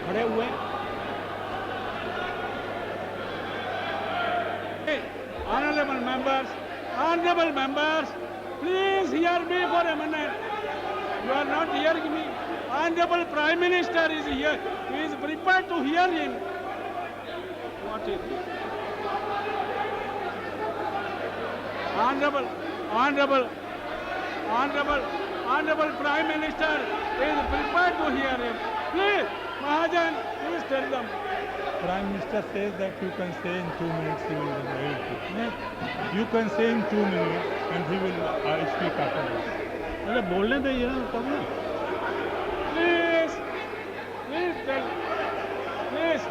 खड़े हुए हैं। Honorable members, please hear me for a minute. You are not hearing me. Honorable Prime Minister is here. He is prepared to hear him. What is it? Honorable Prime Minister is prepared to hear him. Please, Mahajan, please tell them. Prime Minister says that you can say in 2 minutes he will be able to. You can say in 2 minutes and he will speak afterwards. अरे बोलने दे ये तब ना. Please tell. Please.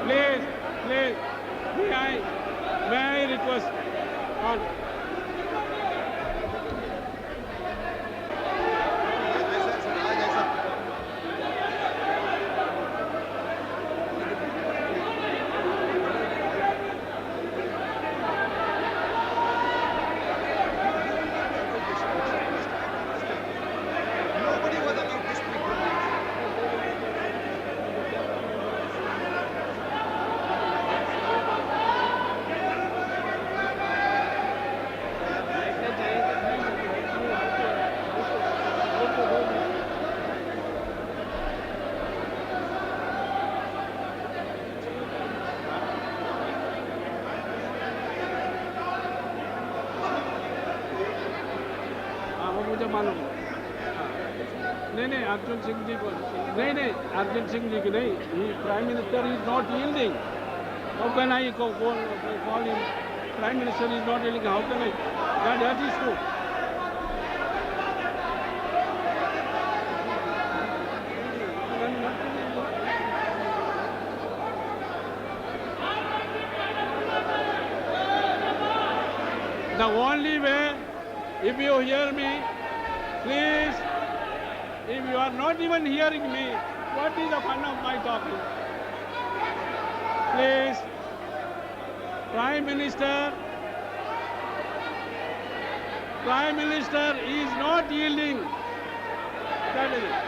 Please, may I request on. Nobody was allowed to speak. हाँ वो मुझे मालूम है. नहीं अर्जुन सिंह जी को नहीं अर्जुन सिंह जी की नहीं. Prime minister is not yielding. How can I call him? Prime minister is not yielding. How can I? That is true. The only way, if you hear me, please, if you are not even hearing me, what is the fun of my talking? Please, Prime Minister is not yielding. That is it.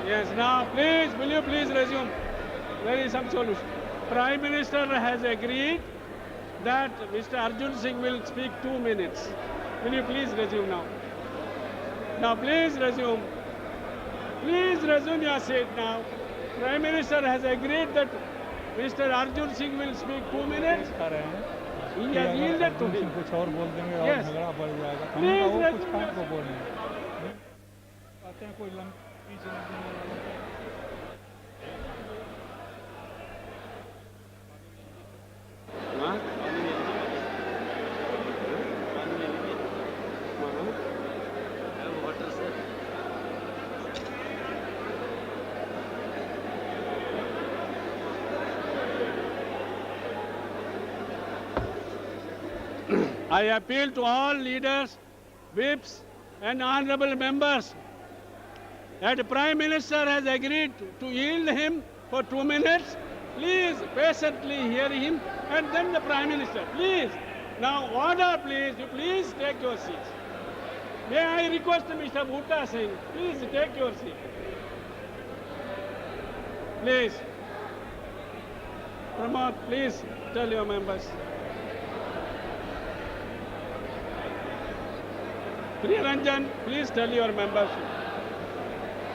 Yes, now please, will you please resume? There is some solution. Prime Minister has agreed that Mr. Arjun Singh will speak 2 minutes. Will you please resume now? Now please resume. Please resume your seat now. Prime Minister has agreed that Mr. Arjun Singh will speak 2 minutes. कह रहे हैं He कि has अगर yielded to Arjun Singh him. कुछ और बोल देंगे और Yes. झगड़ा बढ़ जाएगा. हम Please, वो let कुछ me- काम को बोलेंगे. कहते हैं कोई लंबी जिंदगी. Huh? I appeal to all leaders, whips and honorable members that the Prime Minister has agreed to yield him for 2 minutes. Please patiently hear him and then the Prime Minister. Please. Now order please. You please take your seats. May I request Mr. Bhutta Singh, please take your seat. Please. Pramod, please tell your members. Priyaranjan, please tell your members.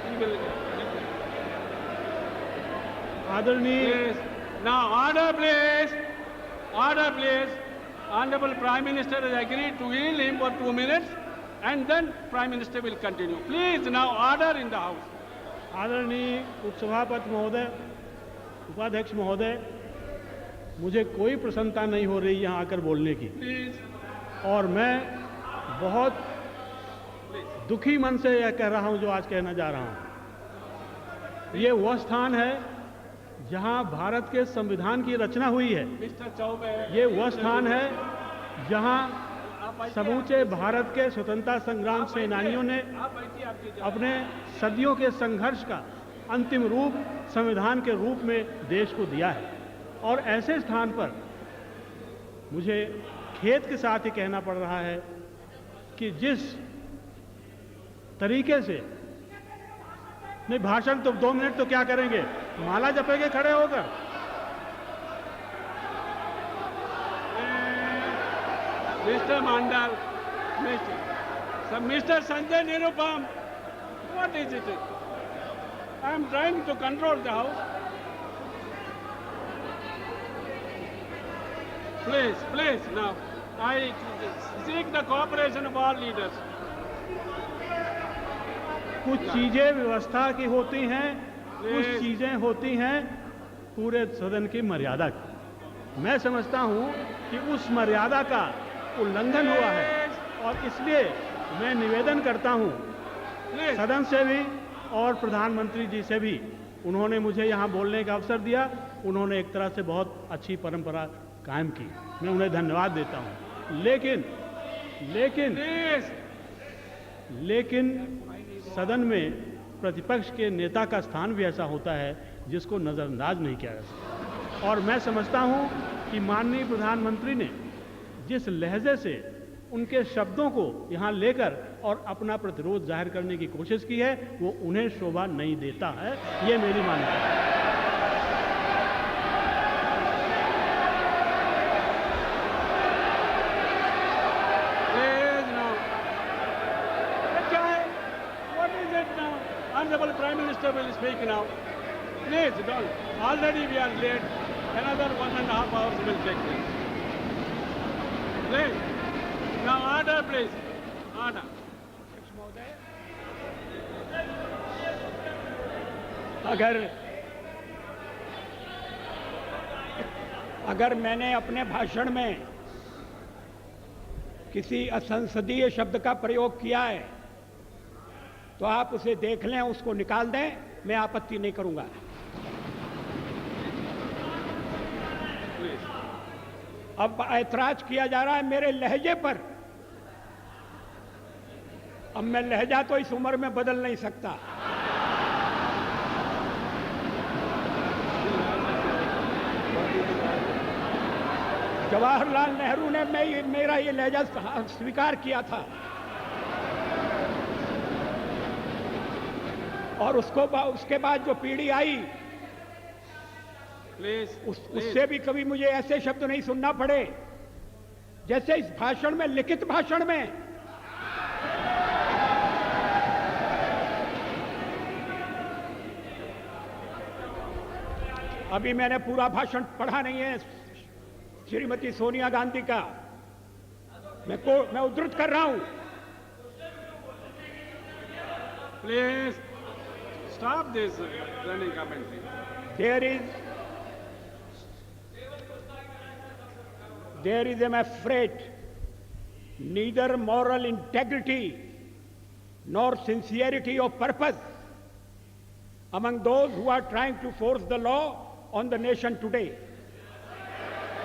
He will- आदरणीय Please. Now, order, please. Order, please. Honorable Prime Minister has agreed to yield him for 2 minutes, and then Prime Minister will continue. Please, now order in the House. आदरणीय उपसभापति महोदय, उपाध्यक्ष महोदय, मुझे कोई प्रसन्नता नहीं हो रही यहाँ आकर बोलने की, Please. और मैं बहुत दुखी मन से यह कह रहा हूँ जो आज कहना जा रहा हूँ। ये वह स्थान है जहाँ भारत के संविधान की रचना हुई है। Mr. Chaubey. ये वह स्थान है जहाँ समूचे भारत के स्वतंत्रता संग्राम सेनानियों ने आप बैठिए, आपकी जगह। अपने सदियों के संघर्ष का अंतिम रूप संविधान के रूप में देश को दिया है। और ऐसे स्थान पर मुझे खेद के साथ ही कहना पड़ रहा है कि जिस तरीके से, नहीं भाषण तो 2 मिनट तो क्या करेंगे, माला जपेंगे खड़े होकर। Mr. Mandal, Mr. Sanjay Nirupam, what is it? I am trying to control the House. Please, please, now, I seek the cooperation of all leaders. कुछ चीजें व्यवस्था की होती हैं, कुछ चीजें होती हैं पूरे सदन की मर्यादा की। मैं समझता हूं कि उस मर्यादा का उल्लंघन हुआ है, और इसलिए मैं निवेदन करता हूं सदन से भी और प्रधानमंत्री जी से भी। उन्होंने मुझे यहां बोलने का अवसर दिया, उन्होंने एक तरह से बहुत अच्छी परंपरा कायम की, मैं उन्हें धन्यवाद देता हूं। लेकिन सदन में प्रतिपक्ष के नेता का स्थान भी ऐसा होता है जिसको नज़रअंदाज नहीं किया जा सकता। और मैं समझता हूं कि माननीय प्रधानमंत्री ने जिस लहजे से उनके शब्दों को यहां लेकर और अपना प्रतिरोध जाहिर करने की कोशिश की है, वो उन्हें शोभा नहीं देता है, ये मेरी मान्यता है। Honorable Prime Minister will speak now. Please don't. Already we are late. Another 1.5 hours will take place. Please. Now order, please. Order. अगर मैंने अपने भाषण में किसी असंसदीय शब्द का प्रयोग किया है तो आप उसे देख लें, उसको निकाल दें, मैं आपत्ति नहीं करूंगा। अब ऐतराज किया जा रहा है मेरे लहजे पर। अब मैं लहजा तो इस उम्र में बदल नहीं सकता। जवाहरलाल नेहरू ने मेरा ये लहजा स्वीकार किया था, और उसके बाद जो पीढ़ी आई उससे भी कभी मुझे ऐसे शब्द नहीं सुनना पड़े जैसे इस भाषण में, लिखित भाषण में। अभी मैंने पूरा भाषण पढ़ा नहीं है श्रीमती सोनिया गांधी का, मैं उद्धृत कर रहा हूं। Please stop this running commentary. There is, I am afraid, neither moral integrity nor sincerity of purpose among those who are trying to force the law on the nation today.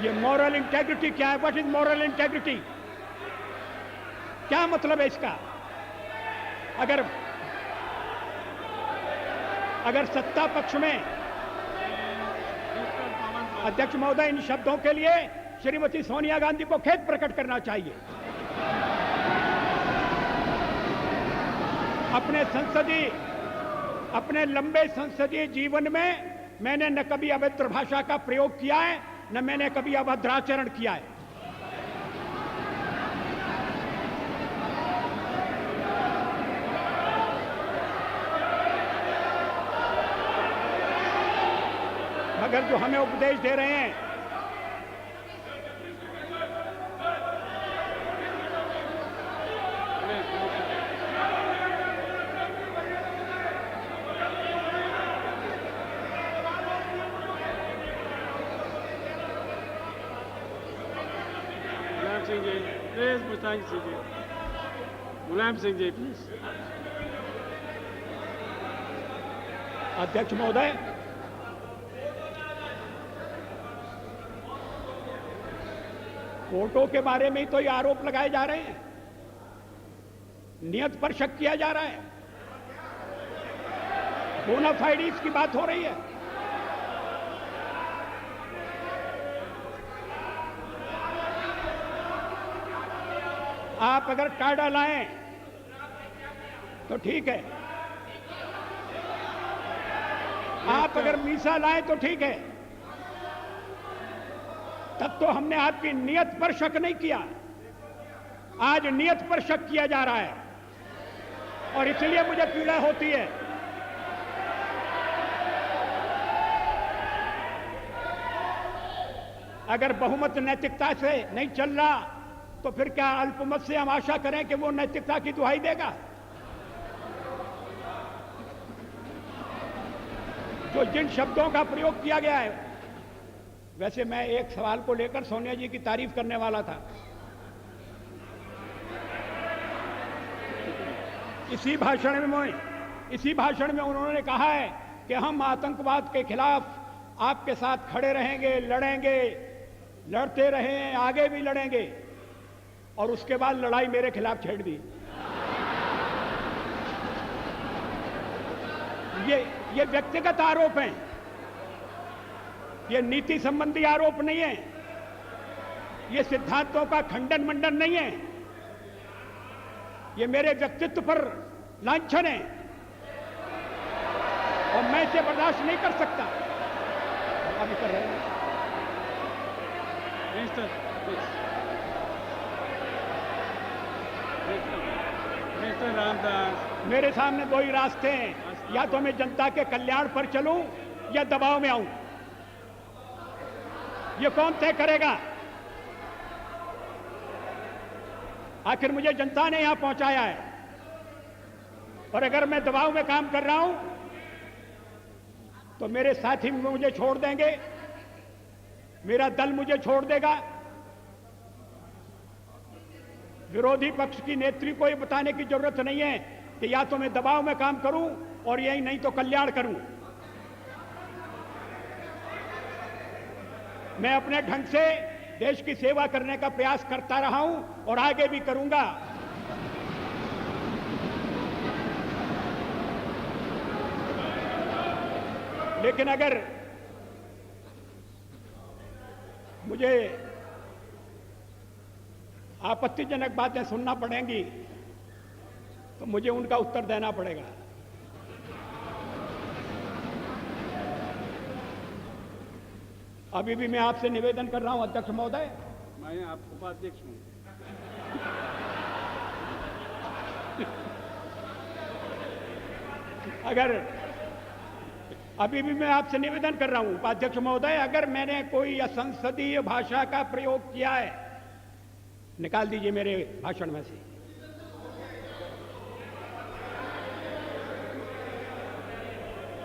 ये moral integrity क्या है? What is moral integrity? क्या मतलब है इसका? अगर सत्ता पक्ष में, अध्यक्ष महोदय, इन शब्दों के लिए श्रीमती सोनिया गांधी को खेद प्रकट करना चाहिए। अपने लंबे संसदीय जीवन में मैंने न कभी अभद्र भाषा का प्रयोग किया है, न मैंने कभी अभद्राचरण किया है। अगर जो हमें उपदेश दे रहे हैं, मुलायम सिंह जी, प्लीज मुलायम सिंह जी, मुलायम सिंह जी प्लीज। अध्यक्ष महोदय, फोटो के बारे में ही तो ये आरोप लगाए जा रहे हैं, नियत पर शक किया जा रहा है, बोनाफाइड्स की बात हो रही है। आप अगर टाडा लाएं तो ठीक है, आप अगर मीसा लाएं तो ठीक है, तब तो हमने आपकी नियत पर शक नहीं किया। आज नियत पर शक किया जा रहा है और इसलिए मुझे पीड़ा होती है। अगर बहुमत नैतिकता से नहीं चल रहा तो फिर क्या अल्पमत से हम आशा करें कि वो नैतिकता की दुहाई देगा? जो जिन शब्दों का प्रयोग किया गया है, वैसे मैं एक सवाल को लेकर सोनिया जी की तारीफ करने वाला था। इसी भाषण में उन्होंने कहा है कि हम आतंकवाद के खिलाफ आपके साथ खड़े रहेंगे, लड़ेंगे, लड़ते रहे, आगे भी लड़ेंगे, और उसके बाद लड़ाई मेरे खिलाफ छेड़ दी। ये व्यक्तिगत आरोप हैं, ये नीति संबंधी आरोप नहीं है, ये सिद्धांतों का खंडन मंडन नहीं है, ये मेरे व्यक्तित्व पर लांछन है और मैं इसे बर्दाश्त नहीं कर सकता। अभी कर रहे हैं मिस्टर रामदास, मेरे सामने दो ही रास्ते हैं, या तो मैं जनता के कल्याण पर चलूं या दबाव में आऊं। ये कौन तय करेगा? आखिर मुझे जनता ने यहां पहुंचाया है, और अगर मैं दबाव में काम कर रहा हूं तो मेरे साथी मुझे छोड़ देंगे, मेरा दल मुझे छोड़ देगा। विरोधी पक्ष की नेत्री को ये बताने की जरूरत नहीं है कि या तो मैं दबाव में काम करूं और यही नहीं तो कल्याण करूं। मैं अपने ढंग से देश की सेवा करने का प्रयास करता रहा हूं और आगे भी करूंगा। लेकिन अगर मुझे आपत्तिजनक बातें सुनना पड़ेंगी तो मुझे उनका उत्तर देना पड़ेगा। अभी भी मैं आपसे निवेदन कर रहा हूं अध्यक्ष महोदय, मैं आप उपाध्यक्ष हूं। अगर अभी भी मैं आपसे निवेदन कर रहा हूं उपाध्यक्ष महोदय, अगर मैंने कोई असंसदीय भाषा का प्रयोग किया है, निकाल दीजिए मेरे भाषण में से।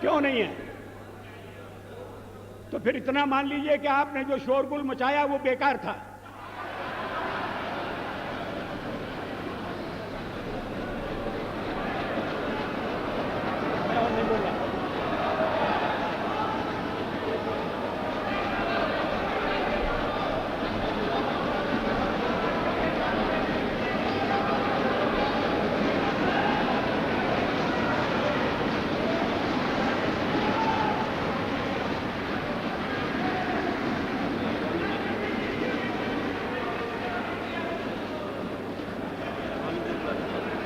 क्यों नहीं है? तो फिर इतना मान लीजिए कि आपने जो शोरगुल मचाया वो बेकार था। मैं और नहीं बोल रहा।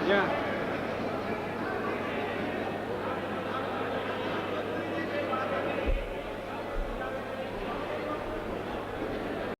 Yeah.